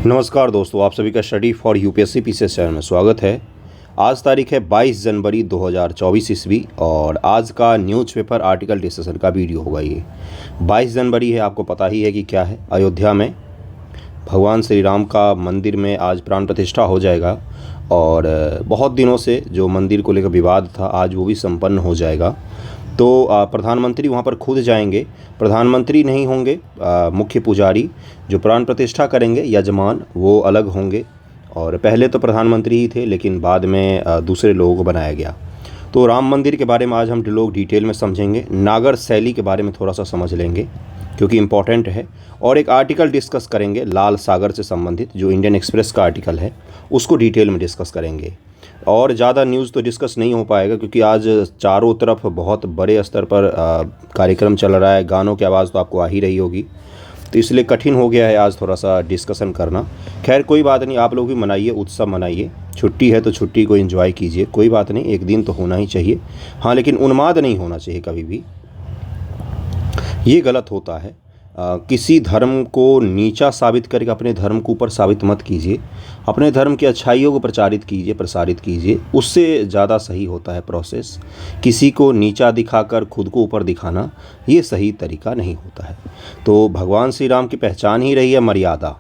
नमस्कार दोस्तों, आप सभी का study for UPSC PCS channel में स्वागत है। आज तारीख है 22 जनवरी 2024 ईस्वी और आज का न्यूज़पेपर आर्टिकल डिस्कशन का वीडियो होगा। ये 22 जनवरी है, आपको पता ही है कि क्या है। अयोध्या में भगवान श्री राम का मंदिर में आज प्राण प्रतिष्ठा हो जाएगा और बहुत दिनों से जो मंदिर को लेकर विवाद था आज वो भी संपन्न हो जाएगा। तो प्रधानमंत्री वहाँ पर खुद जाएंगे। प्रधानमंत्री नहीं होंगे, मुख्य पुजारी जो प्राण प्रतिष्ठा करेंगे यजमान वो अलग होंगे। और पहले तो प्रधानमंत्री ही थे लेकिन बाद में दूसरे लोगों को बनाया गया। तो राम मंदिर के बारे में आज हम लोग डिटेल में समझेंगे। नागर शैली के बारे में थोड़ा सा समझ लेंगे क्योंकि इम्पॉर्टेंट है। और एक आर्टिकल डिस्कस करेंगे लाल सागर से संबंधित, जो इंडियन एक्सप्रेस का आर्टिकल है उसको डिटेल में डिस्कस करेंगे। और ज़्यादा न्यूज़ तो डिस्कस नहीं हो पाएगा क्योंकि आज चारों तरफ बहुत बड़े स्तर पर कार्यक्रम चल रहा है। गानों की आवाज़ तो आपको आ ही रही होगी, तो इसलिए कठिन हो गया है आज थोड़ा सा डिस्कशन करना। खैर कोई बात नहीं, आप लोग भी मनाइए, उत्सव मनाइए। छुट्टी है तो छुट्टी को एंजॉय कीजिए, कोई बात नहीं, एक दिन तो होना ही चाहिए। हाँ, लेकिन उन्माद नहीं होना चाहिए कभी भी, ये गलत होता है। किसी धर्म को नीचा साबित करके अपने धर्म को ऊपर साबित मत कीजिए। अपने धर्म की अच्छाइयों को प्रचारित कीजिए, प्रसारित कीजिए, उससे ज़्यादा सही होता है प्रोसेस। किसी को नीचा दिखाकर खुद को ऊपर दिखाना ये सही तरीका नहीं होता है। तो भगवान श्री राम की पहचान ही रही है मर्यादा।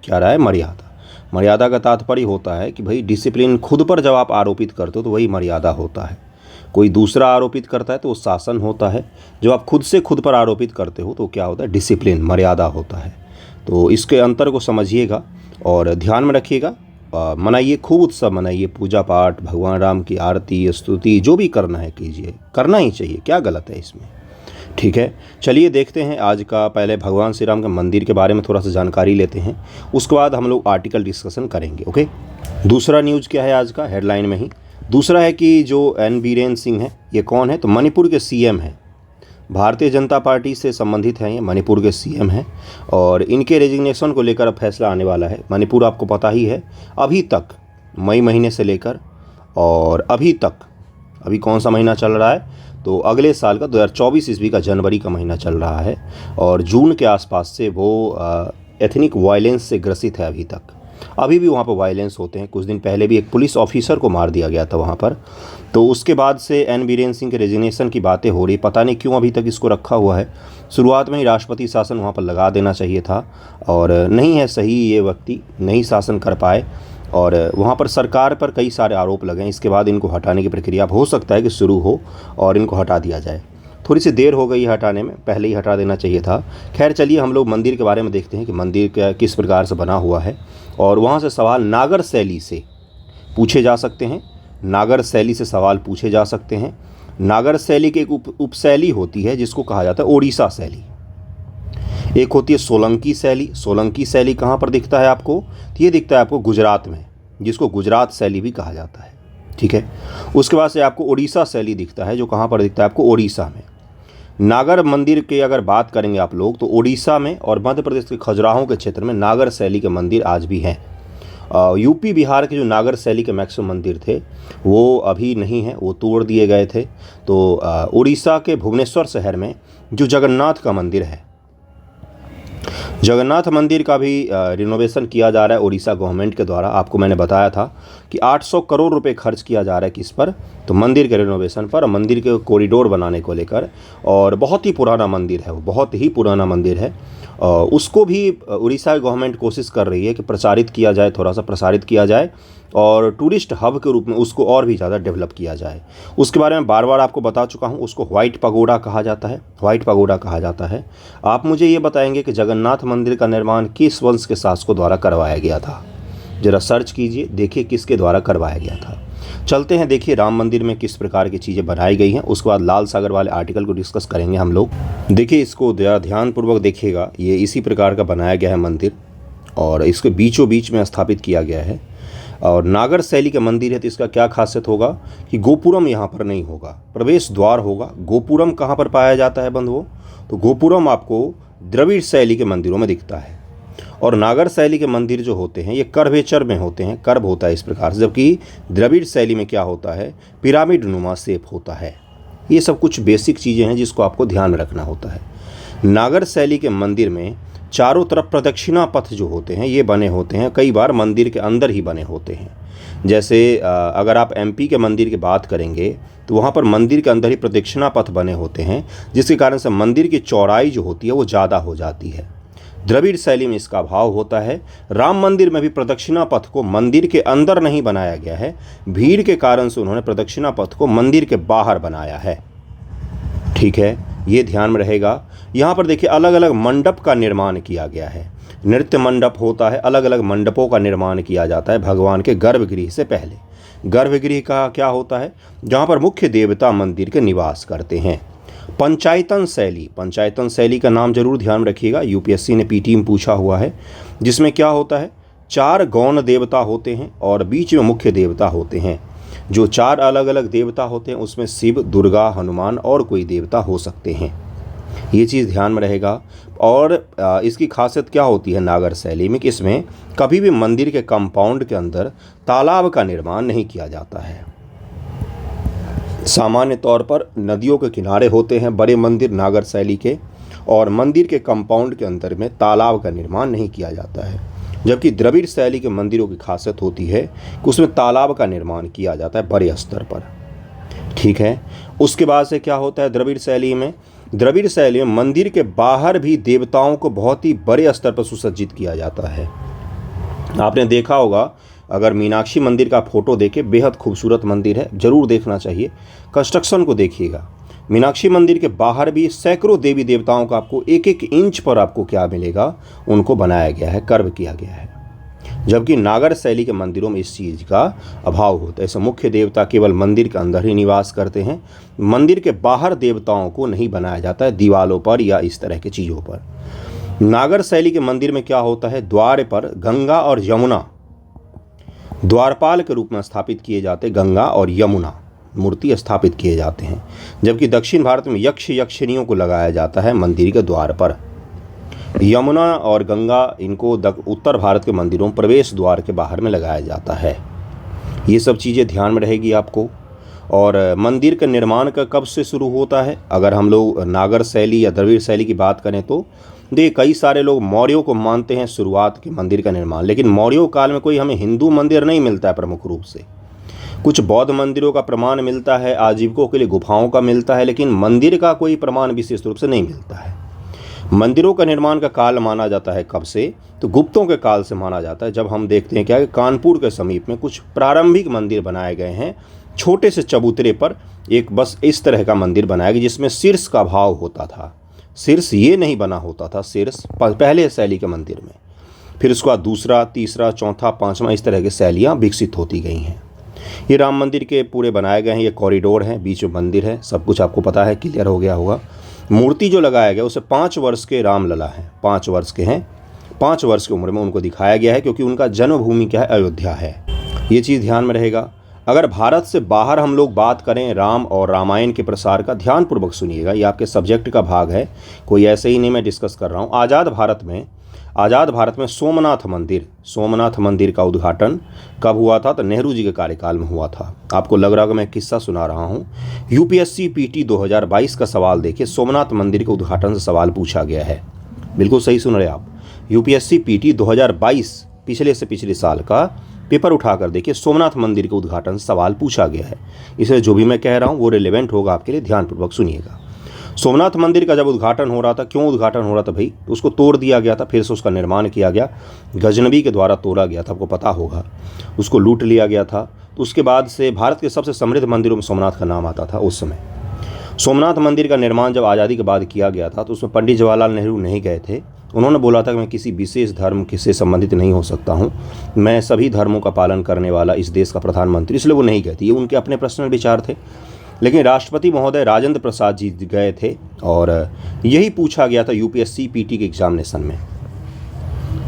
क्या रहा है? मर्यादा। मर्यादा का तात्पर्य होता है कि भाई डिसिप्लिन खुद पर जब आप आरोपित करते हो तो वही मर्यादा होता है। कोई दूसरा आरोपित करता है तो वो शासन होता है। जब आप खुद से खुद पर आरोपित करते हो तो क्या होता है? डिसिप्लिन, मर्यादा होता है। तो इसके अंतर को समझिएगा और ध्यान में रखिएगा। मनाइए, खूब उत्सव मनाइए, पूजा पाठ, भगवान राम की आरती स्तुति जो भी करना है कीजिए, करना ही चाहिए, क्या गलत है इसमें? ठीक है, चलिए देखते हैं आज का। पहले भगवान श्री राम के मंदिर के बारे में थोड़ा सा जानकारी लेते हैं, उसके बाद हम लोग आर्टिकल डिस्कशन करेंगे। ओके, दूसरा न्यूज़ क्या है आज का, हेडलाइन में ही दूसरा है कि जो एन बीरेन्द्र सिंह है, ये कौन है? तो मणिपुर के सीएम हैं, भारतीय जनता पार्टी से संबंधित हैं, ये मणिपुर के सीएम हैं और इनके रेजिग्नेशन को लेकर अब फैसला आने वाला है। मणिपुर आपको पता ही है, अभी तक मई महीने से लेकर और अभी तक, अभी कौन सा महीना चल रहा है? तो अगले साल का 2024 ईस्वी का जनवरी का महीना चल रहा है और जून के आसपास से वो एथनिक वायलेंस से ग्रसित है। अभी भी वहाँ पर वायलेंस होते हैं। कुछ दिन पहले भी एक पुलिस ऑफिसर को मार दिया गया था वहाँ पर। तो उसके बाद से एन बीरेन्द्र सिंह के रेजिग्नेशन की बातें हो रही, पता नहीं क्यों अभी तक इसको रखा हुआ है। शुरुआत में ही राष्ट्रपति शासन वहाँ पर लगा देना चाहिए था और नहीं है सही, ये व्यक्ति नहीं शासन कर पाए और वहाँ पर सरकार पर कई सारे आरोप लगे। इसके बाद इनको हटाने की प्रक्रिया हो सकता है कि शुरू हो और इनको हटा दिया जाए। थोड़ी सी देर हो गई हटाने में, पहले ही हटा देना चाहिए था। खैर चलिए हम लोग मंदिर के बारे में देखते हैं कि मंदिर क्या किस प्रकार से बना हुआ है और वहाँ से सवाल नागर शैली से पूछे जा सकते हैं। नागर शैली से सवाल पूछे जा सकते हैं। नागर शैली की एक उपशैली होती है जिसको कहा जाता है ओडिशा शैली। एक होती है सोलंकी शैली। सोलंकी शैली कहाँ पर दिखता है आपको? तो ये दिखता है आपको गुजरात में, जिसको गुजरात शैली भी कहा जाता है। ठीक है, उसके बाद से आपको ओडिशा शैली दिखता है, जो कहाँ पर दिखता है आपको? ओडिशा में। नागर मंदिर की अगर बात करेंगे आप लोग तो ओडिशा में और मध्य प्रदेश के खजुराहो के क्षेत्र में नागर शैली के मंदिर आज भी हैं। यूपी बिहार के जो नागर शैली के मैक्सिमम मंदिर थे वो अभी नहीं हैं, वो तोड़ दिए गए थे। तो उड़ीसा के भुवनेश्वर शहर में जो जगन्नाथ का मंदिर है, जगन्नाथ मंदिर का भी रिनोवेशन किया जा रहा है उड़ीसा गवर्नमेंट के द्वारा। आपको मैंने बताया था कि 800 करोड़ रुपए खर्च किया जा रहा है किस पर? तो मंदिर के रिनोवेशन पर, मंदिर के कॉरिडोर बनाने को लेकर। और बहुत ही पुराना मंदिर है वो, बहुत ही पुराना मंदिर है। उसको भी उड़ीसा गवर्नमेंट कोशिश कर रही है कि प्रचारित किया जाए, थोड़ा सा प्रसारित किया जाए और टूरिस्ट हब के रूप में उसको और भी ज़्यादा डेवलप किया जाए। उसके बारे में बार बार आपको बता चुका हूँ, उसको व्हाइट पगोडा कहा जाता है, व्हाइट पगोडा कहा जाता है। आप मुझे ये बताएंगे कि जगन्नाथ मंदिर का निर्माण किस वंश के शासकों द्वारा करवाया गया था? ज़रा सर्च कीजिए, देखिए किसके द्वारा करवाया गया था। चलते हैं, देखिए राम मंदिर में किस प्रकार की चीज़ें बनाई गई हैं। उसके बाद लाल सागर वाले आर्टिकल को डिस्कस करेंगे हम लोग। देखिए इसको ध्यानपूर्वक देखिएगा, ये इसी प्रकार का बनाया गया है मंदिर और इसके बीचों बीच में स्थापित किया गया है। और नागर शैली के मंदिर है तो इसका क्या खासियत होगा कि गोपुरम यहाँ पर नहीं होगा, प्रवेश द्वार होगा। गोपुरम कहाँ पर पाया जाता है बंधुओं? तो गोपुरम आपको द्रविड़ शैली के मंदिरों में दिखता है और नागर शैली के मंदिर जो होते हैं ये कर्वेचर में होते हैं, कर्व होता है इस प्रकार से, जबकि द्रविड़ शैली में क्या होता है? पिरामिड नुमा शेप होता है। ये सब कुछ बेसिक चीज़ें हैं जिसको आपको ध्यान में रखना होता है। नागर शैली के मंदिर में चारों तरफ प्रदक्षिणा पथ जो होते हैं ये बने होते हैं, कई बार मंदिर के अंदर ही बने होते हैं। जैसे अगर आप एमपी के मंदिर की बात करेंगे तो वहाँ पर मंदिर के अंदर ही प्रदक्षिणा पथ बने होते हैं, जिसके कारण से मंदिर की चौड़ाई जो होती है वो ज़्यादा हो जाती है। द्रविड़ शैली में इसका भाव होता है। राम मंदिर में भी प्रदक्षिणा पथ को मंदिर के अंदर नहीं बनाया गया है, भीड़ के कारण से उन्होंने प्रदक्षिणा पथ को मंदिर के बाहर बनाया है। ठीक है, ये ध्यान में रहेगा। यहाँ पर देखिए अलग अलग मंडप का निर्माण किया गया है। नृत्य मंडप होता है, अलग अलग मंडपों का निर्माण किया जाता है भगवान के गर्भगृह से पहले। गर्भगृह का क्या होता है? जहाँ पर मुख्य देवता मंदिर के निवास करते हैं। पंचायतन शैली, पंचायतन शैली का नाम जरूर ध्यान रखिएगा, यूपीएससी ने पीटी में पूछा हुआ है। जिसमें क्या होता है, 4 गौण देवता होते हैं और बीच में मुख्य देवता होते हैं। जो 4 अलग अलग देवता होते हैं उसमें शिव, दुर्गा, हनुमान और कोई देवता हो सकते हैं। ये चीज़ ध्यान में रहेगा। और इसकी खासियत क्या होती है नागर शैली में कि इसमें कभी भी मंदिर के कंपाउंड के अंदर तालाब का निर्माण नहीं किया जाता है। सामान्य तौर पर नदियों के किनारे होते हैं बड़े मंदिर नागर शैली के, और मंदिर के कंपाउंड के अंदर में तालाब का निर्माण नहीं किया जाता है। जबकि द्रविड़ शैली के मंदिरों की खासियत होती है कि उसमें तालाब का निर्माण किया जाता है बड़े स्तर पर। ठीक है, उसके बाद से क्या होता है द्रविड़ शैली में? द्रविड़ शैली में मंदिर के बाहर भी देवताओं को बहुत ही बड़े स्तर पर सुसज्जित किया जाता है। आपने देखा होगा, अगर मीनाक्षी मंदिर का फोटो देखे, बेहद खूबसूरत मंदिर है, जरूर देखना चाहिए। कंस्ट्रक्शन को देखिएगा। मीनाक्षी मंदिर के बाहर भी सैकड़ों देवी देवताओं का आपको एक एक इंच पर आपको क्या मिलेगा, उनको बनाया गया है, कर्व किया गया है। जबकि नागर शैली के मंदिरों में इस चीज़ का अभाव होता है। ऐसे मुख्य देवता केवल मंदिर के अंदर ही निवास करते हैं, मंदिर के बाहर देवताओं को नहीं बनाया जाता है, दीवालों पर या इस तरह की चीज़ों पर। नागर शैली के मंदिर में क्या होता है, द्वार पर गंगा और यमुना द्वारपाल के रूप में स्थापित किए जाते, गंगा और यमुना मूर्ति स्थापित किए जाते हैं। जबकि दक्षिण भारत में यक्ष यक्षिणियों को लगाया जाता है मंदिर के द्वार पर। यमुना और गंगा इनको उत्तर भारत के मंदिरों प्रवेश द्वार के बाहर में लगाया जाता है। ये सब चीज़ें ध्यान में रहेगी आपको। और मंदिर का निर्माण का कब से शुरू होता है? अगर हम लोग नागर शैली या द्रविड़ शैली की बात करें तो देखिए कई सारे लोग मौर्यों को मानते हैं शुरुआत के मंदिर का निर्माण, लेकिन मौर्यों काल में कोई हमें हिंदू मंदिर नहीं मिलता है प्रमुख रूप से। कुछ बौद्ध मंदिरों का प्रमाण मिलता है, आजीविकों के लिए गुफाओं का मिलता है, लेकिन मंदिर का कोई प्रमाण विशेष रूप से नहीं मिलता है। मंदिरों का निर्माण का काल माना जाता है कब से? तो गुप्तों के काल से माना जाता है। जब हम देखते हैं क्या कि कानपुर के समीप में कुछ प्रारंभिक मंदिर बनाए गए हैं, छोटे से चबूतरे पर एक बस इस तरह का मंदिर बनाया गया जिसमें शीर्ष का भाव होता था। शीर्ष ये नहीं बना होता था, शीर्ष पहले शैली के मंदिर में। फिर उसके बाद दूसरा, तीसरा, चौथा, पांचवा इस तरह की शैलियाँ विकसित होती गई हैं। ये राम मंदिर के पूरे बनाए गए हैं, ये कॉरिडोर है, बीच में मंदिर है, सब कुछ आपको पता है, क्लियर हो गया होगा। मूर्ति जो लगाया गया उसे 5 वर्ष के रामलला हैं, 5 वर्ष के हैं, 5 वर्ष की उम्र में उनको दिखाया गया है, क्योंकि उनका जन्मभूमि क्या है, अयोध्या है। ये चीज़ ध्यान में रहेगा। अगर भारत से बाहर हम लोग बात करें राम और रामायण के प्रसार का, ध्यानपूर्वक सुनिएगा, ये आपके सब्जेक्ट का भाग है, कोई ऐसे ही नहीं मैं डिस्कस कर रहा हूँ। आज़ाद भारत में सोमनाथ मंदिर का उद्घाटन कब हुआ था? तो नेहरू जी के कार्यकाल में हुआ था। आपको लग रहा होगा मैं किस्सा सुना रहा हूँ। यूपीएससी पीटी 2022 का सवाल देखिए, सोमनाथ मंदिर के उद्घाटन से सवाल पूछा गया है। बिल्कुल सही सुन रहे आप। यूपीएससी पीटी 2022 पिछले से पिछले साल का पेपर उठाकर देखिए, सोमनाथ मंदिर के उद्घाटन से सवाल पूछा गया है। इसलिए जो भी मैं कह रहा हूँ वो रिलेवेंट होगा आपके लिए, ध्यानपूर्वक सुनिएगा। सोमनाथ मंदिर का जब उद्घाटन हो रहा था, क्यों उद्घाटन हो रहा था भाई? उसको तोड़ दिया गया था, फिर से उसका निर्माण किया गया, गजनबी के द्वारा तोड़ा गया था, आपको पता होगा। उसको लूट लिया गया था। तो उसके बाद से भारत के सबसे समृद्ध मंदिरों में सोमनाथ का नाम आता था उस समय। सोमनाथ मंदिर का निर्माण जब आज़ादी के बाद किया गया था तो उसमें पंडित जवाहरलाल नेहरू नहीं गए थे। उन्होंने बोला था कि मैं किसी विशेष धर्म से संबंधित नहीं हो सकता हूँ, मैं सभी धर्मों का पालन करने वाला इस देश का प्रधानमंत्री, इसलिए वो नहीं गए थे। ये उनके अपने पर्सनल विचार थे। लेकिन राष्ट्रपति महोदय राजेंद्र प्रसाद जी गए थे और यही पूछा गया था यूपीएससी पीटी के एग्जामिनेशन में।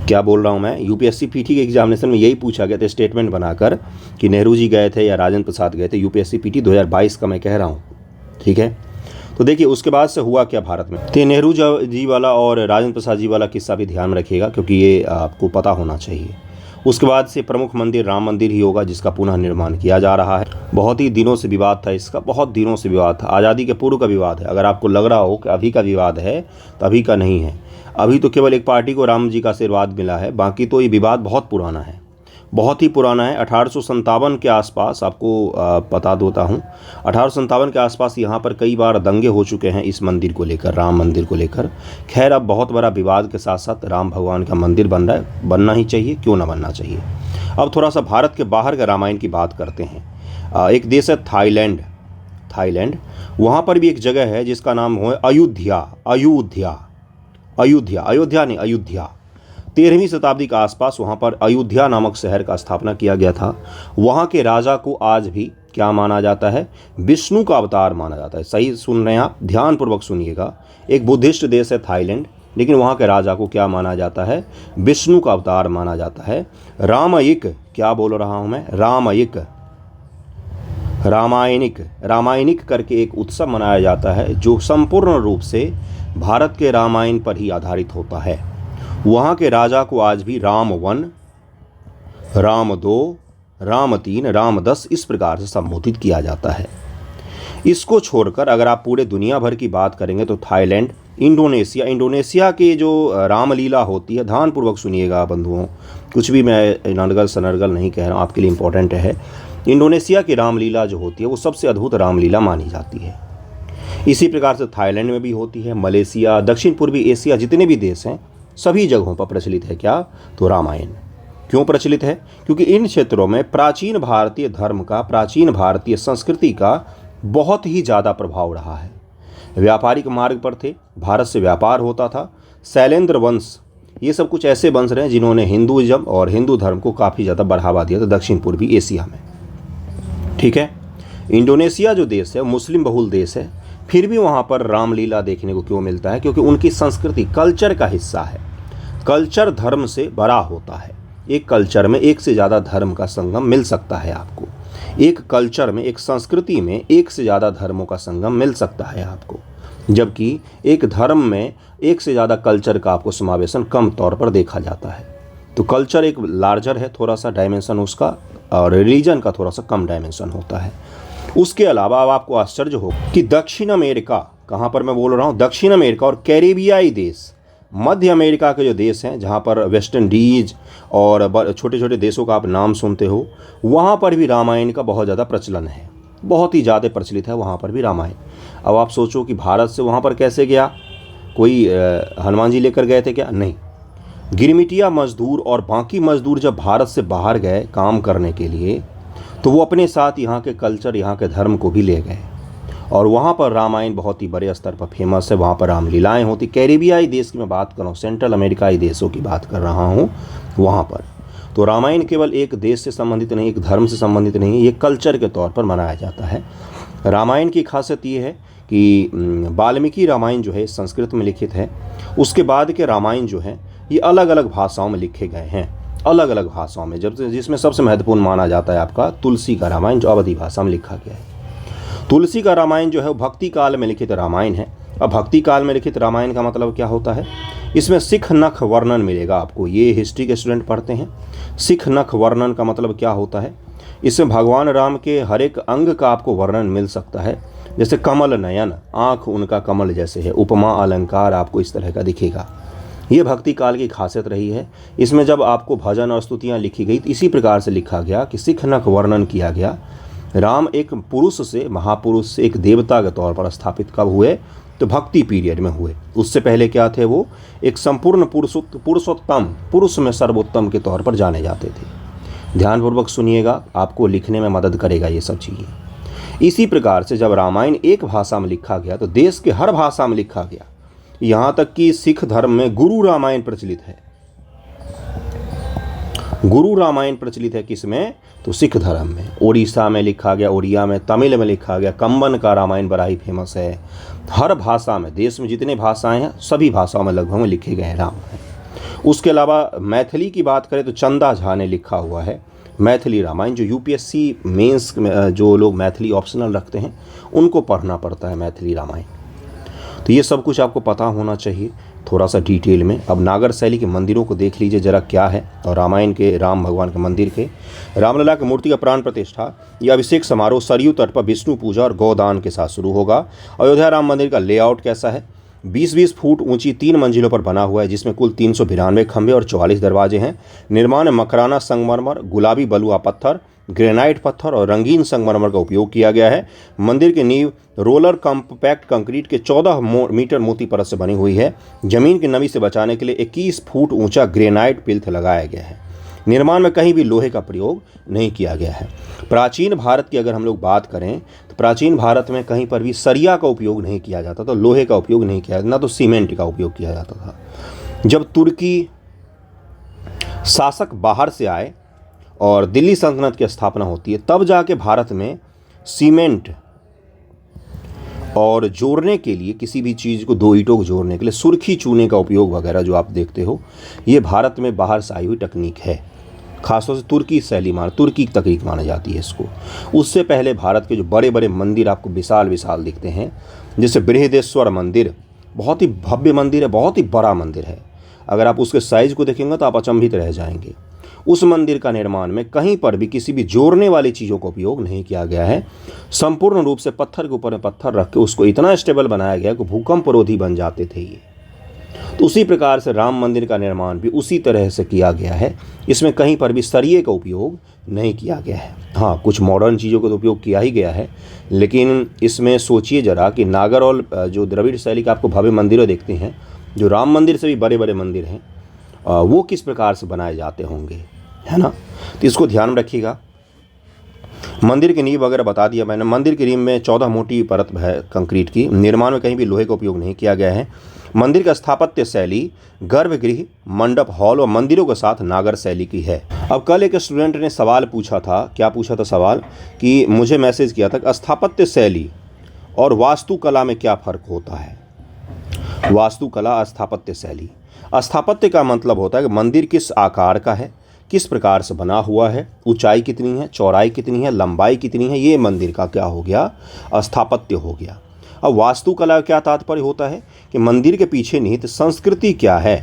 क्या बोल रहा हूँ मैं? यूपीएससी पीटी के एग्जामिनेशन में यही पूछा गया था स्टेटमेंट बनाकर कि नेहरू जी गए थे या राजेंद्र प्रसाद गए थे। यूपीएससी पीटी 2022 का मैं कह रहा हूँ, ठीक है। तो देखिए उसके बाद से हुआ क्या भारत में। तो नेहरू जी वाला और राजेंद्र प्रसाद जी वाला किस्सा भी ध्यान में रखिएगा, क्योंकि ये आपको पता होना चाहिए। उसके बाद से प्रमुख मंदिर राम मंदिर ही होगा, जिसका पुनः निर्माण किया जा रहा है। बहुत ही दिनों से विवाद था इसका, बहुत दिनों से विवाद था। आज़ादी के पूर्व का विवाद है। अगर आपको लग रहा हो कि अभी का विवाद है तो अभी का नहीं है। अभी तो केवल एक पार्टी को राम जी का आशीर्वाद मिला है, बाकी तो ये विवाद बहुत पुराना है, बहुत ही पुराना है। 1857 के आसपास आपको बता देता हूँ, 1857 के आसपास यहाँ पर कई बार दंगे हो चुके हैं इस मंदिर को लेकर, राम मंदिर को लेकर। खैर, अब बहुत बड़ा विवाद के साथ साथ राम भगवान का मंदिर बन रहा है, बनना ही चाहिए, क्यों ना बनना चाहिए। अब थोड़ा सा भारत के बाहर का रामायण की बात करते हैं। एक देश है थाईलैंड, वहाँ पर भी एक जगह है जिसका नाम है अयोध्या। 13वीं शताब्दी के आसपास वहाँ पर अयोध्या नामक शहर का स्थापना किया गया था। वहाँ के राजा को आज भी क्या माना जाता है? विष्णु का अवतार माना जाता है। सही सुन रहे हैं आप, ध्यानपूर्वक सुनिएगा। एक बुद्धिस्ट देश है थाईलैंड, लेकिन वहाँ के राजा को क्या माना जाता है? विष्णु का अवतार माना जाता है। रामायिक, क्या बोल रहा हूँ मैं? रामायणिक करके एक उत्सव मनाया जाता है जो संपूर्ण रूप से भारत के रामायण पर ही आधारित होता है। वहाँ के राजा को आज भी राम 1, राम 2, राम 3, राम 10 इस प्रकार से संबोधित किया जाता है। इसको छोड़कर अगर आप पूरे दुनिया भर की बात करेंगे तो थाईलैंड, इंडोनेशिया के जो रामलीला होती है, ध्यानपूर्वक सुनिएगा बंधुओं, कुछ भी मैं नरगल सनरगल नहीं कह रहा हूँ, आपके लिए इम्पोर्टेंट है। इंडोनेशिया की रामलीला जो होती है वो सबसे अद्भुत रामलीला मानी जाती है। इसी प्रकार से थाईलैंड में भी होती है। मलेशिया, दक्षिण पूर्वी एशिया, जितने भी देश हैं सभी जगहों पर प्रचलित है क्या? तो रामायण। क्यों प्रचलित है? क्योंकि इन क्षेत्रों में प्राचीन भारतीय धर्म का, प्राचीन भारतीय संस्कृति का बहुत ही ज़्यादा प्रभाव रहा है। व्यापारिक मार्ग पर थे, भारत से व्यापार होता था। शैलेंद्र वंश, ये सब कुछ ऐसे वंश रहे जिन्होंने हिंदुइज्म और हिंदू धर्म को काफ़ी ज़्यादा बढ़ावा दिया था दक्षिण पूर्वी एशिया में। ठीक है। इंडोनेशिया जो देश है मुस्लिम बहुल देश है, फिर भी वहाँ पर रामलीला देखने को क्यों मिलता है? क्योंकि उनकी संस्कृति कल्चर का हिस्सा है। कल्चर धर्म से बड़ा होता है। एक कल्चर में एक से ज़्यादा धर्म का संगम मिल सकता है आपको। एक कल्चर में, एक संस्कृति में एक से ज़्यादा धर्मों का संगम मिल सकता है आपको, जबकि एक धर्म में एक से ज़्यादा कल्चर का आपको समावेशन कम तौर पर देखा जाता है। तो कल्चर एक लार्जर है थोड़ा सा डायमेंशन उसका, और रिलीजन का थोड़ा सा कम डायमेंशन होता है। उसके अलावा अब आपको आश्चर्य हो कि दक्षिण अमेरिका, कहाँ पर मैं बोल रहा हूँ? दक्षिण अमेरिका और कैरेबियाई देश, मध्य अमेरिका के जो देश हैं जहाँ पर वेस्ट इंडीज और छोटे छोटे देशों का आप नाम सुनते हो, वहाँ पर भी रामायण का बहुत ज़्यादा प्रचलन है, बहुत ही ज़्यादा प्रचलित है वहाँ पर भी रामायण। अब आप सोचो कि भारत से वहाँ पर कैसे गया? कोई हनुमान जी लेकर गए थे क्या? नहीं। गिरमिटिया मजदूर और बाकी मजदूर जब भारत से बाहर गए काम करने के लिए, तो वो अपने साथ यहाँ के कल्चर, यहाँ के धर्म को भी ले गए, और वहाँ पर रामायण बहुत ही बड़े स्तर पर फेमस है। वहाँ पर रामलीलाएँ होती। कैरेबियाई देश की मैं बात कर रहा हूँ, सेंट्रल अमेरिकाई देशों की बात कर रहा हूँ वहाँ पर। तो रामायण केवल एक देश से संबंधित नहीं, एक धर्म से संबंधित नहीं, ये कल्चर के तौर पर मनाया जाता है। रामायण की खासियत ये है कि वाल्मीकि रामायण जो है संस्कृत में लिखित है। उसके बाद के रामायण जो है ये अलग अलग भाषाओं में लिखे गए हैं, अलग अलग भाषाओं में, जब जिसमें सबसे महत्वपूर्ण माना जाता है आपका तुलसी का रामायण, जो अवधी भाषा में लिखा गया है। तुलसी का रामायण जो है वो भक्ति काल में लिखित रामायण है। अब भक्ति काल में लिखित रामायण का मतलब क्या होता है? इसमें सिख नख वर्णन मिलेगा आपको। ये हिस्ट्री के स्टूडेंट पढ़ते हैं। सिख नख वर्णन का मतलब क्या होता है? इसमें भगवान राम के हर एक अंग का आपको वर्णन मिल सकता है। जैसे कमल नयन, आँख उनका कमल जैसे है, उपमा अलंकार आपको इस तरह का दिखेगा। ये भक्ति काल की खासियत रही है। इसमें जब आपको भजन और स्तुतियाँ लिखी गई तो इसी प्रकार से लिखा गया कि सिख नख वर्णन किया गया। राम एक पुरुष से, महापुरुष से एक देवता के तौर पर स्थापित कब हुए? तो भक्ति पीरियड में हुए। उससे पहले क्या थे? वो एक संपूर्ण पुरुषोत्तम, पुरुष में सर्वोत्तम के तौर पर जाने जाते थे। ध्यानपूर्वक सुनिएगा, आपको लिखने में मदद करेगा ये सब चीज़ें। इसी प्रकार से जब रामायण एक भाषा में लिखा गया तो देश के हर भाषा में लिखा गया। यहाँ तक कि सिख धर्म में गुरु रामायण प्रचलित है। गुरु रामायण प्रचलित है किसमें? तो सिख धर्म में। उड़ीसा में लिखा गया, उड़िया में, तमिल में लिखा गया। कंबन का रामायण बड़ा ही फेमस है। हर भाषा में, देश में जितने भाषाएं हैं सभी भाषाओं में लगभग में लिखे गए रामायण। उसके अलावा मैथिली की बात करें तो चंदा झा ने लिखा हुआ है मैथिली रामायण, जो यूपीएससी मेंस में जो लोग मैथिली ऑप्शनल रखते हैं उनको पढ़ना पड़ता है मैथिली रामायण। तो ये सब कुछ आपको पता होना चाहिए थोड़ा सा डिटेल में। अब नागर शैली के मंदिरों को देख लीजिए जरा क्या है, और रामायण के राम भगवान के मंदिर के रामलला की मूर्ति का प्राण प्रतिष्ठा या अभिषेक समारोह सरयू तट पर विष्णु पूजा और गौदान के साथ शुरू होगा। अयोध्या राम मंदिर का लेआउट कैसा है? 20-20 फुट ऊंची 3 मंजिलों पर बना हुआ है, जिसमें कुल 392 खंभे और 44 दरवाजे हैं। निर्माण में मकराना संगमरमर, गुलाबी बलुआ पत्थर, ग्रेनाइट पत्थर और रंगीन संगमरमर का उपयोग किया गया है। मंदिर की नींव रोलर कॉम्पैक्ट कंक्रीट के 14 मीटर मोती परत से बनी हुई है। जमीन की नमी से बचाने के लिए 21 फुट ऊंचा ग्रेनाइट पिल्थ लगाया गया है। निर्माण में कहीं भी लोहे का प्रयोग नहीं किया गया है। प्राचीन भारत की अगर हम लोग बात करें तो प्राचीन भारत में कहीं पर भी सरिया का उपयोग नहीं किया जाता था, लोहे का उपयोग नहीं किया जाता, ना तो सीमेंट का उपयोग किया जाता था। जब तुर्की शासक बाहर से आए और दिल्ली सल्तनत की स्थापना होती है, तब जाके भारत में सीमेंट और जोड़ने के लिए, किसी भी चीज़ को दो ईंटों को जोड़ने के लिए सुर्खी चूने का उपयोग वगैरह जो आप देखते हो, ये भारत में बाहर से आई हुई तकनीक है। खासतौर से तुर्की तकनीक मानी जाती है इसको। उससे पहले भारत के जो बड़े बड़े मंदिर आपको विशाल विशाल दिखते हैं, जैसे बृहदेश्वर मंदिर, बहुत ही भव्य मंदिर है, बहुत ही बड़ा मंदिर है। अगर आप उसके साइज को देखेंगे तो आप अचंभित रह जाएंगे। उस मंदिर का निर्माण में कहीं पर भी किसी भी जोड़ने वाली चीज़ों का उपयोग नहीं किया गया है। संपूर्ण रूप से पत्थर के ऊपर में पत्थर रख के उसको इतना स्टेबल बनाया गया कि भूकंपरोधी बन जाते थे ये। तो उसी प्रकार से राम मंदिर का निर्माण भी उसी तरह से किया गया है। इसमें कहीं पर भी सरिये का उपयोग नहीं किया गया है। हाँ, कुछ मॉडर्न चीज़ों का तो उपयोग किया ही गया है, लेकिन इसमें सोचिए जरा कि नागरहोल जो द्रविड़ शैली का आपको भव्य मंदिर देखते हैं, जो राम मंदिर से भी बड़े बड़े मंदिर हैं, वो किस प्रकार से बनाए जाते होंगे, है ना। तो इसको ध्यान में रखिएगा। मंदिर की नींव वगैरह बता दिया मैंने। मंदिर की नींव में 14 मोटी परत है कंक्रीट की। निर्माण में कहीं भी लोहे का उपयोग नहीं किया गया है। मंदिर का स्थापत्य शैली गर्भगृह, मंडप, हॉल और मंदिरों के साथ नागर शैली की है। अब कल एक स्टूडेंट ने सवाल पूछा था, क्या पूछा था सवाल, कि मुझे मैसेज किया था कि स्थापत्य शैली और वास्तुकला में क्या फ़र्क होता है। वास्तुकला, स्थापत्य शैली। स्थापत्य का मतलब होता है कि मंदिर किस आकार का है, किस प्रकार से बना हुआ है, ऊंचाई कितनी है, चौड़ाई कितनी है, लंबाई कितनी है, ये मंदिर का क्या हो गया, स्थापत्य हो गया। अब वास्तुकला क्या तात्पर्य होता है कि मंदिर के पीछे निहित संस्कृति क्या है,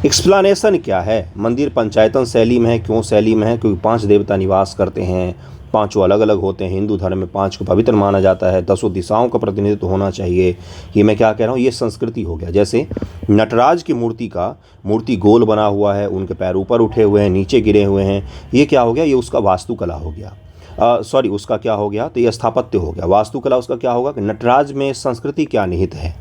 एक्सप्लेनेशन क्या है। मंदिर पंचायतन शैली में है, क्यों शैली में है, क्योंकि 5 देवता निवास करते हैं, 5 अलग अलग होते हैं। हिंदू धर्म में 5 को पवित्र माना जाता है, 10 दिशाओं का प्रतिनिधित्व होना चाहिए। ये मैं क्या कह रहा हूँ, ये संस्कृति हो गया। जैसे नटराज की मूर्ति गोल बना हुआ है, उनके पैर ऊपर उठे हुए हैं, नीचे गिरे हुए हैं, ये क्या हो गया, ये उसका वास्तुकला हो गया। उसका क्या हो गया, तो ये स्थापत्य हो गया। वास्तुकला उसका क्या होगा कि नटराज में संस्कृति क्या निहित है,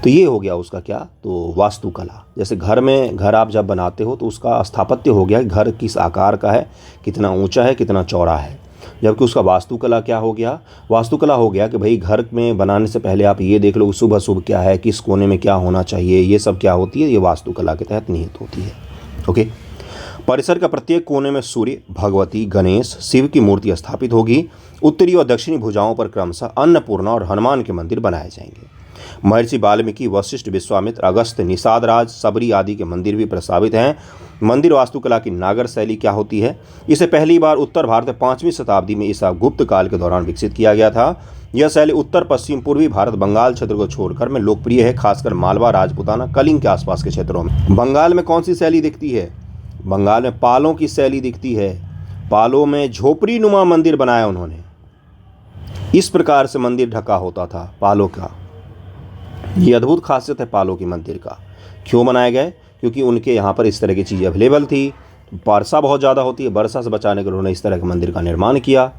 तो ये हो गया उसका क्या, तो वास्तुकला। जैसे घर आप जब बनाते हो तो उसका स्थापत्य हो गया, घर किस आकार का है, कितना ऊंचा है, कितना चौड़ा है। जबकि उसका वास्तुकला क्या हो गया, वास्तुकला हो गया कि भाई घर में बनाने से पहले आप ये देख लो शुभ अशुभ क्या है, किस कोने में क्या होना चाहिए, ये सब क्या होती है, ये वास्तुकला के तहत निहित होती है। ओके। परिसर का प्रत्येक कोने में सूर्य, भगवती, गणेश, शिव की मूर्ति स्थापित होगी। उत्तरी और दक्षिणी भुजाओं पर क्रमशः अन्नपूर्णा और हनुमान के मंदिर बनाए जाएंगे। महर्षि वाल्मीकि, वशिष्ठ, विश्वामित्र, अगस्त्य, निषाद राज, सबरी आदि के मंदिर भी प्रस्तावित हैं। मंदिर वास्तुकला की नागर शैली क्या होती है, इसे पहली बार उत्तर भारत में 5वीं शताब्दी में ईसा गुप्त काल के दौरान विकसित किया गया था। यह शैली उत्तर पश्चिम पूर्वी भारत, बंगाल क्षेत्र को छोड़कर में लोकप्रिय है, खासकर मालवा, राजपूताना, कलिंग के आसपास के क्षेत्रों में। बंगाल में कौन सी शैली दिखती है, बंगाल में पालों की शैली दिखती है। पालों में झोपड़ी नुमा मंदिर बनाया उन्होंने, इस प्रकार से मंदिर ढका होता था पालों का। ये अद्भुत खासियत है पालों की मंदिर का। क्यों बनाए गए, क्योंकि उनके यहाँ पर इस तरह की चीज़ें अवेलेबल थी। वर्षा बहुत ज़्यादा होती है, वर्षा से बचाने के लिए उन्होंने इस तरह के मंदिर का निर्माण किया।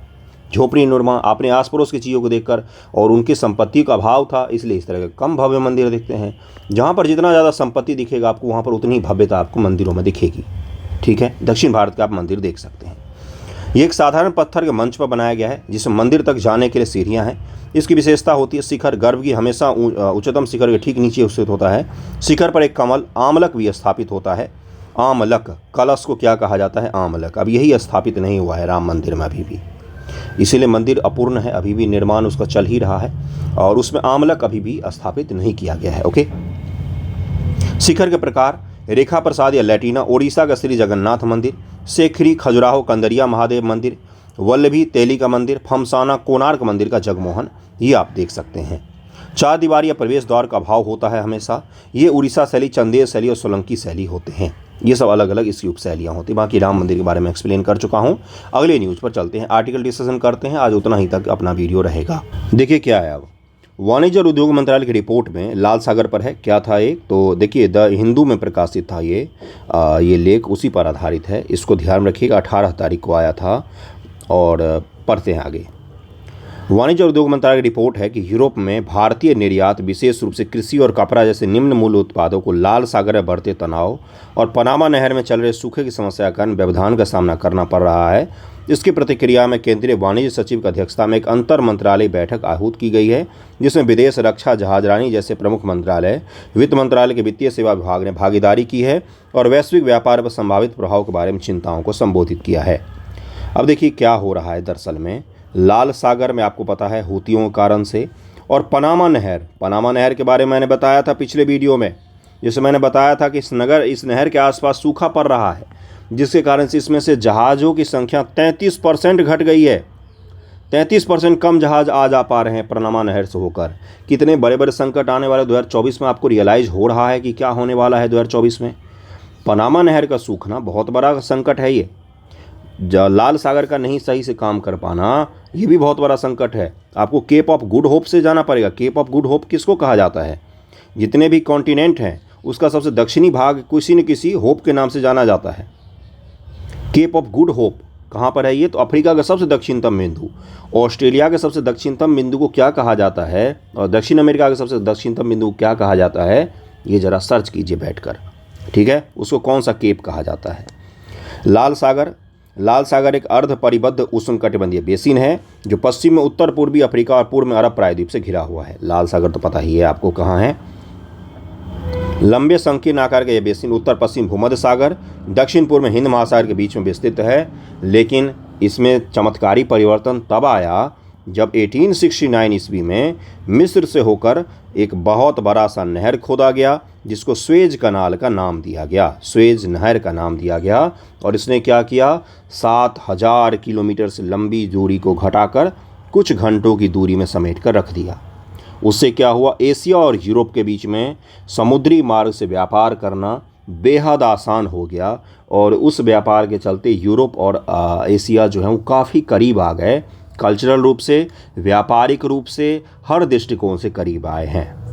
झोपड़ी नुमा अपने आस पड़ोस की चीज़ों को देखकर, और उनकी संपत्ति का अभाव था, इसलिए इस तरह के कम भव्य मंदिर दिखते हैं। जहाँ पर जितना ज़्यादा संपत्ति दिखेगा आपको, वहाँ पर उतनी भव्यता आपको मंदिरों में दिखेगी। ठीक है, दक्षिण भारत का आप मंदिर देख सकते हैं। ये एक साधारण पत्थर के मंच पर बनाया गया है, जिसमें मंदिर तक जाने के लिए सीढ़ियाँ हैं। इसकी विशेषता होती है शिखर, गर्भ की हमेशा उच्चतम शिखर के ठीक नीचे स्थित होता है। शिखर पर एक कमल आमलक भी स्थापित होता है। आमलक कलश को क्या कहा जाता है, आमलक। अब यही स्थापित नहीं हुआ है राम मंदिर में अभी भी, इसीलिए मंदिर अपूर्ण है, अभी भी निर्माण उसका चल ही रहा है, और उसमें आमलक अभी भी स्थापित नहीं किया गया है। ओके। शिखर के प्रकार रेखा प्रसाद या लैटिना, ओडिशा का श्री जगन्नाथ मंदिर, शेखरी, खजुराहो, कंदरिया महादेव मंदिर, वल्लभी तेली का मंदिर, फमसाना, कोणार्क मंदिर का जगमोहन, ये आप देख सकते हैं। 4 दीवार या प्रवेश द्वार का अभाव होता है हमेशा। ये उड़ीसा शैली, चंदेल शैली और सोलंकी शैली होते हैं। ये सब अलग अलग इसकी उपशैलियाँ होती हैं। बाकी राम मंदिर के बारे में एक्सप्लेन कर चुका हूँ। अगले न्यूज़ पर चलते हैं, आर्टिकल डिस्कशन करते हैं। आज उतना ही तक अपना वीडियो रहेगा। देखिए क्या है, अब वाणिज्य और उद्योग मंत्रालय की रिपोर्ट में लाल सागर पर है। क्या था एक, तो देखिए द हिंदू में प्रकाशित था ये लेख उसी पर आधारित है। इसको ध्यान रखिएगा, 18 तारीख को आया था। और पढ़ते हैं आगे। वाणिज्य और उद्योग मंत्रालय की रिपोर्ट है कि यूरोप में भारतीय निर्यात विशेष रूप से कृषि और कपड़ा जैसे निम्न मूल्य उत्पादों को लाल सागर में बढ़ते तनाव और पनामा नहर में चल रहे सूखे की समस्या के कारण व्यवधान का सामना करना पड़ रहा है। इसकी प्रतिक्रिया में केंद्रीय वाणिज्य सचिव की अध्यक्षता में एक अंतर मंत्रालय बैठक आहूत की गई है, जिसमें विदेश, रक्षा, जहाजरानी जैसे प्रमुख मंत्रालय, वित्त मंत्रालय के वित्तीय सेवा विभाग ने भागीदारी की है और वैश्विक व्यापार पर संभावित प्रभाव के बारे में चिंताओं को संबोधित किया है। अब देखिए क्या हो रहा है दरअसल में लाल सागर में, आपको पता है हूतियों के कारण से, और पनामा नहर के बारे में मैंने बताया था पिछले वीडियो में, जिसमें मैंने बताया था कि इस नहर के आसपास सूखा पड़ रहा है, जिसके कारण से इसमें से जहाज़ों की संख्या 33% घट गई है। 33% कम जहाज़ आ जा पा रहे हैं पनामा नहर से होकर। कितने बड़े बड़े संकट आने वाले 2024 में, आपको रियलाइज़ हो रहा है कि क्या होने वाला है 2024 में। पनामा नहर का सूखना बहुत बड़ा संकट है। ये लाल सागर का नहीं सही से काम कर पाना, ये भी बहुत बड़ा संकट है। आपको केप ऑफ गुड होप से जाना पड़ेगा। केप ऑफ गुड होप किसको कहा जाता है? जितने भी कॉन्टिनेंट हैं उसका सबसे दक्षिणी भाग किसी न किसी होप के नाम से जाना जाता है। केप ऑफ गुड होप कहाँ पर है ये? तो अफ्रीका का सबसे दक्षिणतम बिंदु, ऑस्ट्रेलिया के सबसे दक्षिणतम बिंदु को क्या कहा जाता है, और दक्षिण अमेरिका के सबसे दक्षिणतम बिंदु को क्या कहा जाता है, ये ज़रा सर्च कीजिए बैठकर, ठीक है। उसको कौन सा केप कहा जाता है? लाल सागर एक अर्ध परिबद्ध उष्णकटिबंधीय बेसिन है जो पश्चिम में उत्तर पूर्वी अफ्रीका और पूर्व में अरब प्रायद्वीप से घिरा हुआ है। लाल सागर तो पता ही है आपको कहाँ है। लंबे संकीर्ण आकार का यह बेसिन उत्तर पश्चिम भूमध्य सागर, दक्षिण पूर्व में हिंद महासागर के बीच में विस्तृत है। लेकिन इसमें चमत्कारी परिवर्तन तब आया जब 1869 ईस्वी में मिस्र से होकर एक बहुत बड़ा सा नहर खोदा गया, जिसको स्वेज कनाल का नाम दिया गया, स्वेज नहर का नाम दिया गया। और इसने क्या किया, 7000 किलोमीटर से लंबी दूरी को घटाकर कुछ घंटों की दूरी में समेट कर रख दिया। उससे क्या हुआ, एशिया और यूरोप के बीच में समुद्री मार्ग से व्यापार करना बेहद आसान हो गया। और उस व्यापार के चलते यूरोप और एशिया जो है वो काफ़ी करीब आ गए, कल्चरल रूप से, व्यापारिक रूप से, हर दृष्टिकोण से करीब आए हैं।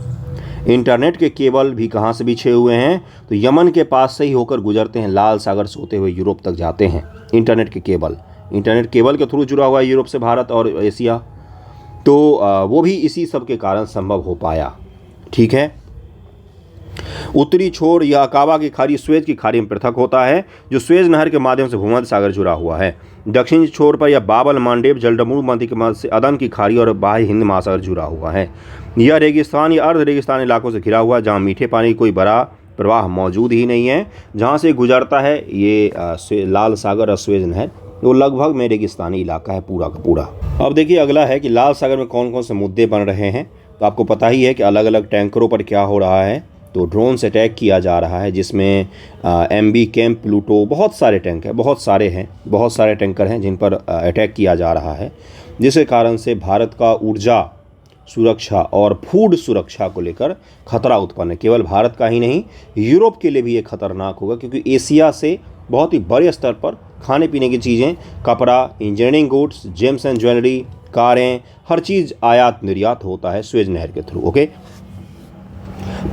इंटरनेट के केबल भी कहाँ से बिछे हुए हैं, तो यमन के पास से ही होकर गुजरते हैं, लाल सागर से होते हुए यूरोप तक जाते हैं। इंटरनेट केबल के थ्रू जुड़ा हुआ है यूरोप से भारत और एशिया, तो वो भी इसी सब के कारण संभव हो पाया, ठीक है। उत्तरी छोर या अकाबा की खाड़ी स्वेज की खाड़ी में पृथक होता है, जो स्वेज नहर के माध्यम से भूमध्य सागर जुड़ा हुआ है। दक्षिणी छोर पर यह बाबल मांडेव जलडमरू नदी के मध्य से अदन की खाड़ी और बाह्य हिंद महासागर जुड़ा हुआ है। यह रेगिस्तान या अर्ध रेगिस्तान इलाकों से घिरा हुआ है, जहाँ मीठे पानी की कोई बड़ा प्रवाह मौजूद ही नहीं है। जहाँ से गुजरता है ये लाल सागर और स्वेज नहर, वो लगभग में रेगिस्तानी इलाका है पूरा का पूरा। अब देखिए अगला है कि लाल सागर में कौन कौन से मुद्दे बन रहे हैं। तो आपको पता ही है कि अलग अलग टैंकरों पर क्या हो रहा है। तो ड्रोन से अटैक किया जा रहा है, जिसमें MB कैंप, प्लूटो, बहुत सारे टैंकर हैं जिन पर अटैक किया जा रहा है, जिसके कारण से भारत का ऊर्जा सुरक्षा और फूड सुरक्षा को लेकर खतरा उत्पन्न है। केवल भारत का ही नहीं, यूरोप के लिए भी ये खतरनाक होगा, क्योंकि एशिया से बहुत ही बड़े स्तर पर खाने पीने की चीज़ें, कपड़ा, engineering goods, James and jewellery, कारें, हर चीज़ आयात निर्यात होता है स्वेज नहर के थ्रू। ओके,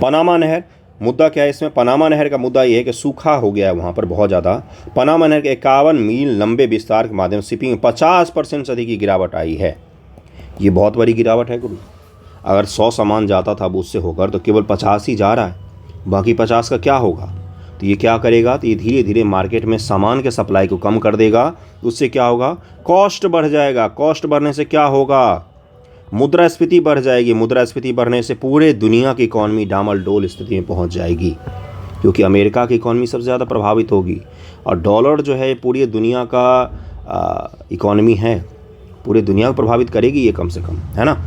पनामा नहर मुद्दा क्या है इसमें? पनामा नहर का मुद्दा ये है कि सूखा हो गया है वहाँ पर बहुत ज़्यादा। पनामा नहर के 51 मील लंबे विस्तार के माध्यम से शिपिंग 50% से अधिक की गिरावट आई है। ये बहुत बड़ी गिरावट है गुरु। अगर 100 सामान जाता था अब उससे होकर, तो केवल 50 ही जा रहा है, बाकी 50 का क्या होगा? तो ये क्या करेगा, तो ये धीरे धीरे मार्केट में सामान के सप्लाई को कम कर देगा। उससे क्या होगा, कॉस्ट बढ़ जाएगा। कॉस्ट बढ़ने से क्या होगा, मुद्रास्फीति बढ़ जाएगी। मुद्रास्फीति बढ़ने से पूरे दुनिया की इकॉनमी डामाडोल स्थिति में पहुंच जाएगी, क्योंकि अमेरिका की इकॉनमी सबसे ज़्यादा प्रभावित होगी। और डॉलर जो है पूरी दुनिया का इकॉनमी है, पूरी दुनिया को प्रभावित करेगी ये, कम से कम, है ना।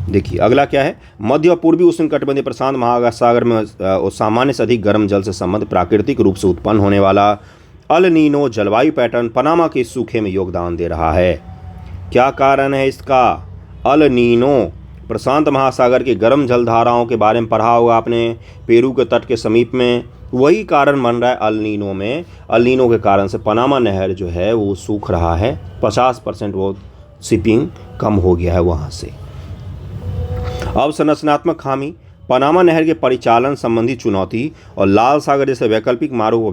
देखिए अगला क्या है, मध्य और पूर्वी उष्णकटिबंधीय प्रशांत महासागर में सामान्य से अधिक गर्म जल से संबंध प्राकृतिक रूप से उत्पन्न होने वाला अल नीनो जलवायु पैटर्न पनामा के सूखे में योगदान दे रहा है। क्या कारण है इसका? अल नीनो, प्रशांत महासागर की गर्म जलधाराओं के बारे में पढ़ा होगा आपने, पेरू के तट के समीप में, वही कारण बन रहा है अल नीनो में। अल नीनो के कारण से पनामा नहर जो है वो सूख रहा है, 50% वो शिपिंग कम हो गया है वहाँ से। अब संरचनात्मक खामी, पनामा नहर के परिचालन संबंधी चुनौती और लाल सागर जैसे वैकल्पिक मार्गों को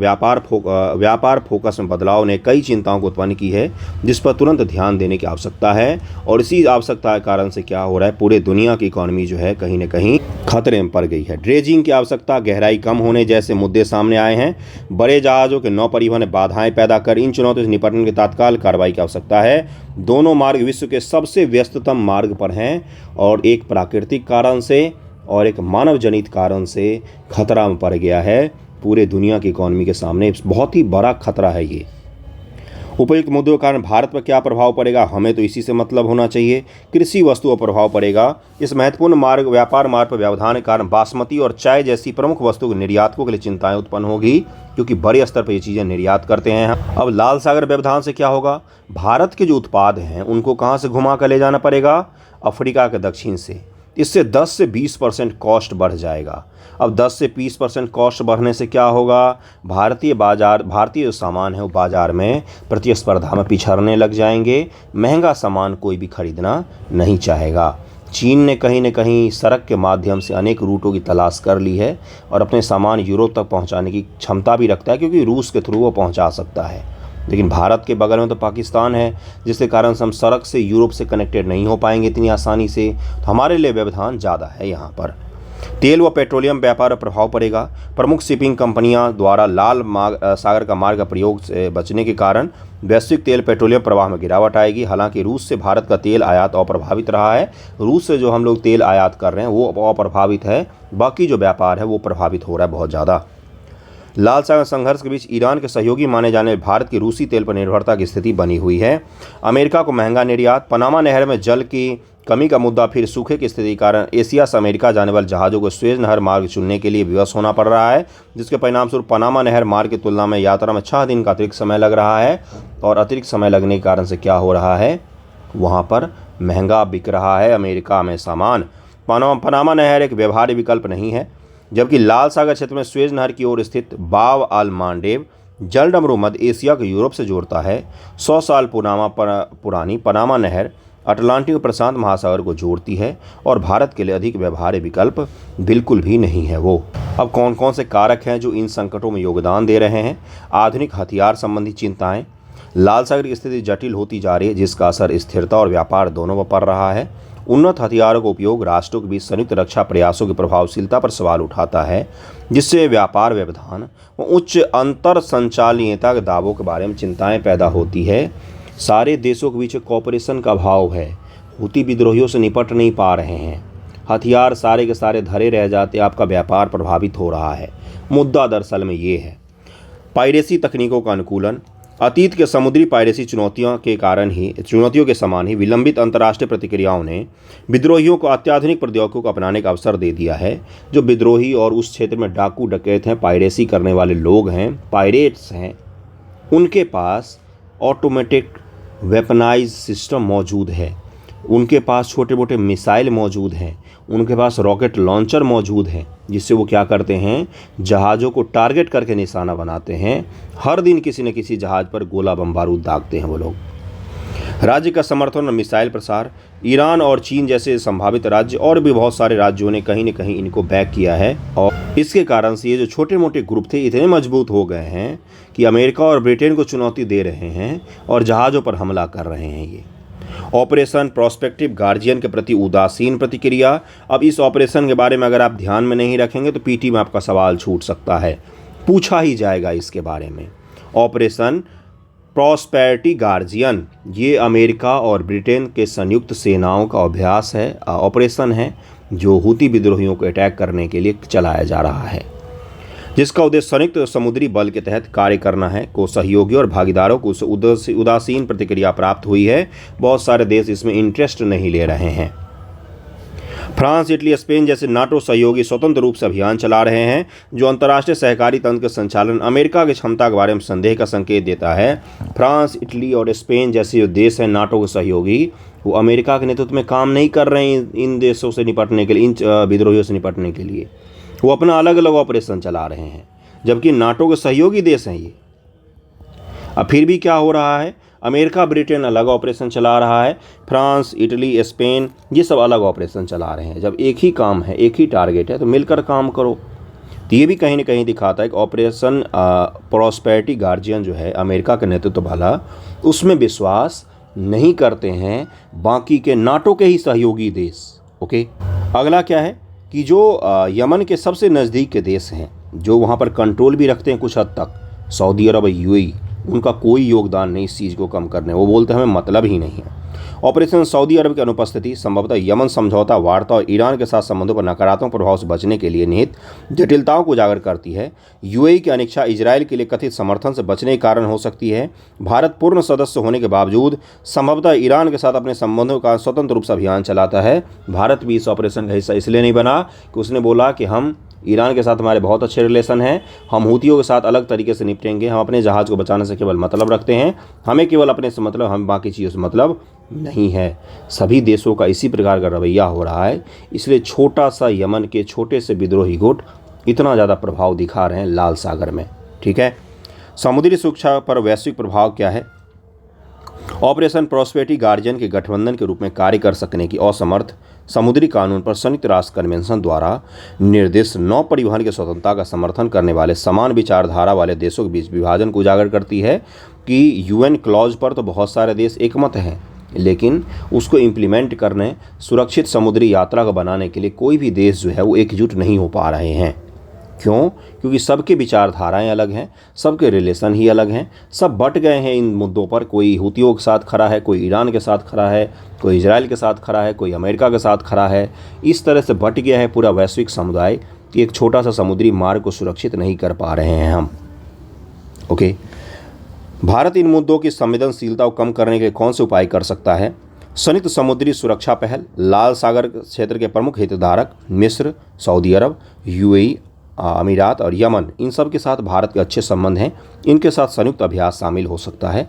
व्यापार फोकस में बदलाव ने कई चिंताओं को उत्पन्न की है, जिस पर तुरंत ध्यान देने की आवश्यकता है। और इसी आवश्यकता के कारण से क्या हो रहा है, पूरे दुनिया की इकोनॉमी जो है कहीं न कहीं खतरे में पड़ गई है। ड्रेजिंग की आवश्यकता, गहराई कम होने जैसे मुद्दे सामने आए हैं। बड़े जहाज़ों के नौ परिवहन में बाधाएं पैदा कर इन चुनौतियों से निपटने की तत्काल कार्रवाई की आवश्यकता है। दोनों मार्ग विश्व के सबसे व्यस्ततम मार्ग पर हैं और एक प्राकृतिक कारण से और एक मानव जनित कारण से खतरा में पड़ गया है। पूरे दुनिया की इकोनॉमी के सामने बहुत ही बड़ा खतरा है ये। उपयुक्त मुद्दों के कारण भारत पर क्या प्रभाव पड़ेगा, हमें तो इसी से मतलब होना चाहिए। कृषि वस्तुओं पर प्रभाव पड़ेगा। इस महत्वपूर्ण व्यापार मार्ग पर व्यवधान के कारण बासमती और चाय जैसी प्रमुख वस्तुओं के निर्यातकों के लिए चिंताएं उत्पन्न होगी, क्योंकि बड़े स्तर पर ये चीज़ें निर्यात करते हैं। अब लाल सागर व्यवधान से क्या होगा, भारत के जो उत्पाद हैं उनको कहाँ से घुमा कर ले जाना पड़ेगा, अफ्रीका के दक्षिण से। इससे 10 से 20% कॉस्ट बढ़ जाएगा। अब 10 से 20% कॉस्ट बढ़ने से क्या होगा, भारतीय जो सामान है वो बाज़ार में प्रतिस्पर्धा में पिछड़ने लग जाएंगे। महंगा सामान कोई भी खरीदना नहीं चाहेगा। चीन ने कहीं न कहीं सड़क के माध्यम से अनेक रूटों की तलाश कर ली है और अपने सामान यूरोप तक पहुंचाने की क्षमता भी रखता है, क्योंकि रूस के थ्रू वो पहुंचा सकता है। लेकिन भारत के बगल में तो पाकिस्तान है, जिसके कारण से हम सड़क से यूरोप से कनेक्टेड नहीं हो पाएंगे इतनी आसानी से। तो हमारे लिए व्यवधान ज़्यादा है यहाँ पर। तेल व पेट्रोलियम व्यापार पर प्रभाव पड़ेगा। प्रमुख शिपिंग कंपनियां द्वारा लाल सागर का मार्ग का प्रयोग से बचने के कारण वैश्विक तेल पेट्रोलियम प्रवाह में गिरावट आएगी। हालांकि रूस से भारत का तेल आयात अप्रभावित रहा है। रूस से जो हम लोग तेल आयात कर रहे हैं वो अप्रभावित है, बाकी जो व्यापार है वो प्रभावित हो रहा है बहुत ज़्यादा। लाल सागर संघर्ष के बीच ईरान के सहयोगी माने जाने भारत की रूसी तेल पर निर्भरता की स्थिति बनी हुई है। अमेरिका को महंगा निर्यात, पनामा नहर में जल की कमी का मुद्दा, फिर सूखे की स्थिति के कारण एशिया से अमेरिका जाने वाले जहाज़ों को स्वेज नहर मार्ग चुनने के लिए विवश होना पड़ रहा है, जिसके परिणामस्वरूप पनामा नहर मार्ग की तुलना में यात्रा में 6 दिन का अतिरिक्त समय लग रहा है। और अतिरिक्त समय लगने के कारण से क्या हो रहा है, वहाँ पर महंगा बिक रहा है अमेरिका में सामान। पनामा नहर एक व्यवहार्य विकल्प नहीं है, जबकि लाल सागर क्षेत्र में स्वेज नहर की ओर स्थित बाब आल मांडेब जलडमरू मध्य एशिया को यूरोप से जोड़ता है। 100 साल पुरानी पनामा नहर अटलांटिक और प्रशांत महासागर को जोड़ती है और भारत के लिए अधिक व्यवहार्य विकल्प बिल्कुल भी नहीं है वो। अब कौन कौन से कारक हैं जो इन संकटों में योगदान दे रहे हैं। आधुनिक हथियार संबंधी चिंताएं, लाल सागर की स्थिति जटिल होती जा रही है, जिसका असर स्थिरता और व्यापार दोनों पर पड़ रहा है। उन्नत हथियारों का उपयोग राष्ट्रों के बीच संयुक्त रक्षा प्रयासों की प्रभावशीलता पर सवाल उठाता है, जिससे व्यापार व्यवधान व उच्च अंतर संचालनीयता के दावों के बारे में चिंताएं पैदा होती है। सारे देशों के बीच कोऑपरेशन का अभाव है। हूती विद्रोहियों से निपट नहीं पा रहे हैं। हथियार सारे के सारे धरे रह जाते, आपका व्यापार प्रभावित हो रहा है। मुद्दा दरअसल में ये है। पायरेसी तकनीकों का अनुकूलन, अतीत के समुद्री पायरेसी चुनौतियों के समान ही विलंबित अंतर्राष्ट्रीय प्रतिक्रियाओं ने विद्रोहियों को अत्याधुनिक प्रौद्योगिकियों को अपनाने का अवसर दे दिया है। जो विद्रोही और उस क्षेत्र में डाकू डकैत हैं, पायरेसी करने वाले लोग हैं, पायरेट्स हैं, उनके पास ऑटोमेटिक वेपनाइज सिस्टम मौजूद है, उनके पास छोटे मोटे मिसाइल मौजूद हैं, उनके पास रॉकेट लॉन्चर मौजूद हैं, जिससे वो क्या करते हैं, जहाज़ों को टारगेट करके निशाना बनाते हैं। हर दिन किसी न किसी जहाज़ पर गोला बम बारूद दागते हैं वो लोग। राज्य का समर्थन और मिसाइल प्रसार, ईरान और चीन जैसे संभावित राज्य और भी बहुत सारे राज्यों ने कहीं न कहीं इनको बैक किया है। और इसके कारण से ये जो छोटे मोटे ग्रुप थे इतने मजबूत हो गए हैं कि अमेरिका और ब्रिटेन को चुनौती दे रहे हैं और जहाज़ों पर हमला कर रहे हैं। ये ऑपरेशन प्रोस्पेक्टिव गार्जियन के प्रति उदासीन प्रतिक्रिया। अब इस ऑपरेशन के बारे में अगर आप ध्यान में नहीं रखेंगे तो पीटी में आपका सवाल छूट सकता है, पूछा ही जाएगा इसके बारे में। ऑपरेशन प्रॉस्पेरिटी गार्जियन ये अमेरिका और ब्रिटेन के संयुक्त सेनाओं का अभ्यास है, ऑपरेशन है, जो हूती विद्रोहियों को अटैक करने के लिए चलाया जा रहा है, जिसका उद्देश्य संयुक्त समुद्री बल के तहत कार्य करना है। को सहयोगियों और भागीदारों को उदासीन प्रतिक्रिया प्राप्त हुई है। बहुत सारे देश इसमें इंटरेस्ट नहीं ले रहे हैं। फ्रांस, इटली, स्पेन जैसे नाटो सहयोगी स्वतंत्र रूप से अभियान चला रहे हैं, जो अंतर्राष्ट्रीय सहकारी तंत्र के संचालन अमेरिका की क्षमता के बारे में संदेह का संकेत देता है। फ्रांस, इटली और स्पेन जैसे जो देश हैं नाटो के सहयोगी, वो अमेरिका के नेतृत्व में काम नहीं कर रहे हैं इन देशों से निपटने के लिए, इन विद्रोहियों से निपटने के लिए। वो अपना अलग अलग ऑपरेशन चला रहे हैं, जबकि नाटो के सहयोगी देश हैं ये। अब फिर भी क्या हो रहा है, अमेरिका ब्रिटेन अलग ऑपरेशन चला रहा है, फ्रांस इटली स्पेन ये सब अलग ऑपरेशन चला रहे हैं। जब एक ही काम है, एक ही टारगेट है, तो मिलकर काम करो। तो ये भी कहीं ना कहीं दिखाता है कि ऑपरेशन प्रॉस्पेरिटी गार्जियन जो है अमेरिका के नेतृत्व वाला, उसमें विश्वास नहीं करते हैं बाकी के नाटो के ही सहयोगी देश। ओके, अगला क्या है कि जो यमन के सबसे नज़दीक के देश हैं, जो वहाँ पर कंट्रोल भी रखते हैं कुछ हद तक, सऊदी अरब, यूएई, उनका कोई योगदान नहीं इस चीज़ को कम करने। वो बोलते हैं हमें मतलब ही नहीं है। ऑपरेशन सऊदी अरब की अनुपस्थिति संभवतः यमन समझौता वार्ता और ईरान के साथ संबंधों पर नकारात्मक प्रभाव से बचने के लिए निहित जटिलताओं को उजागर करती है। यूएई की अनिच्छा इजरायल के लिए कथित समर्थन से बचने के कारण हो सकती है। भारत पूर्ण सदस्य होने के बावजूद संभवतः ईरान के साथ अपने संबंधों का स्वतंत्र रूप से अभियान चलाता है। भारत भी इस ऑपरेशन का हिस्सा इसलिए नहीं बना कि उसने बोला कि हम ईरान के साथ हमारे बहुत अच्छे रिलेशन हैं, हम हूतियों के साथ अलग तरीके से निपटेंगे, हम अपने जहाज़ को बचाने से केवल मतलब रखते हैं, हमें केवल अपने से मतलब, हम बाकी चीज़ों से मतलब नहीं है। सभी देशों का इसी प्रकार का रवैया हो रहा है, इसलिए छोटा सा यमन के छोटे से विद्रोही गुट इतना ज़्यादा प्रभाव दिखा रहे हैं लाल सागर में। ठीक है, समुद्री सुरक्षा पर वैश्विक प्रभाव क्या है? ऑपरेशन प्रॉस्पेरिटी गार्जियन के गठबंधन के रूप में कार्य कर सकने की असमर्थ समुद्री कानून पर संयुक्त राष्ट्र कन्वेंशन द्वारा निर्दिष्ट नौ परिवहन की स्वतंत्रता का समर्थन करने वाले समान विचारधारा वाले देशों के बीच विभाजन को उजागर करती है कि यूएन क्लॉज पर तो बहुत सारे देश एकमत हैं, लेकिन उसको इम्प्लीमेंट करने, सुरक्षित समुद्री यात्रा को बनाने के लिए कोई भी देश जो है वो एकजुट नहीं हो पा रहे हैं। क्यों? क्योंकि सबके विचारधाराएं अलग हैं, सबके रिलेशन ही अलग हैं, सब बट गए हैं इन मुद्दों पर। कोई हूतियों के साथ खड़ा है, कोई ईरान के साथ खड़ा है, कोई इजराइल के साथ खड़ा है, कोई अमेरिका के साथ खड़ा है। इस तरह से बट गया है पूरा वैश्विक समुदाय कि एक छोटा सा समुद्री मार्ग को सुरक्षित नहीं कर पा रहे हैं हम। ओके, भारत इन मुद्दों की संवेदनशीलता को कम करने के लिए कौन से उपाय कर सकता है? संयुक्त समुद्री सुरक्षा पहल, लाल सागर क्षेत्र के प्रमुख हितधारक मिस्र, सऊदी अरब, यूएई, अमीरात और यमन, इन सब के साथ भारत के अच्छे संबंध हैं, इनके साथ संयुक्त अभ्यास शामिल हो सकता है।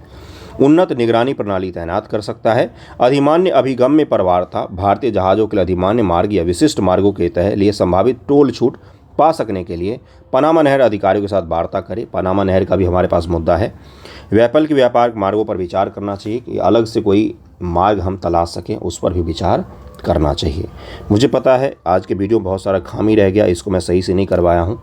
उन्नत निगरानी प्रणाली तैनात कर सकता है। अधिमान्य अभिगम्य परवार्ता, भारतीय जहाज़ों के लिए अधिमान्य मार्ग या विशिष्ट मार्गों के तहत लिए संभावित टोल छूट पा सकने के लिए पनामा नहर अधिकारियों के साथ वार्ता करें। पनामा नहर का भी हमारे पास मुद्दा है। वैकल्पिक व्यापारिक मार्गों पर विचार करना चाहिए कि अलग से कोई मार्ग हम तलाश सकें, उस पर भी विचार करना चाहिए। मुझे पता है आज के वीडियो में बहुत सारा खामी रह गया, इसको मैं सही से नहीं करवाया हूँ,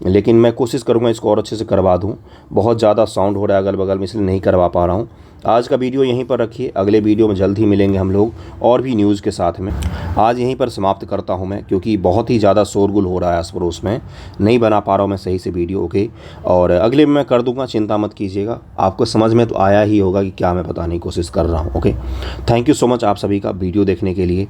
लेकिन मैं कोशिश करूँगा इसको और अच्छे से करवा दूँ। बहुत ज़्यादा साउंड हो रहा है अगल बगल में, इसलिए नहीं करवा पा रहा हूँ। आज का वीडियो यहीं पर रखिए, अगले वीडियो में जल्द ही मिलेंगे हम लोग और भी न्यूज़ के साथ में। आज यहीं पर समाप्त करता हूं मैं, क्योंकि बहुत ही ज़्यादा शोरगुल हो रहा है आस पड़ोस में, नहीं बना पा रहा हूं मैं सही से वीडियो। ओके, और अगले में मैं कर दूंगा, चिंता मत कीजिएगा। आपको समझ में तो आया ही होगा कि क्या मैं बताने की कोशिश कर रहा हूँ। Okay, thank you so much आप सभी का वीडियो देखने के लिए।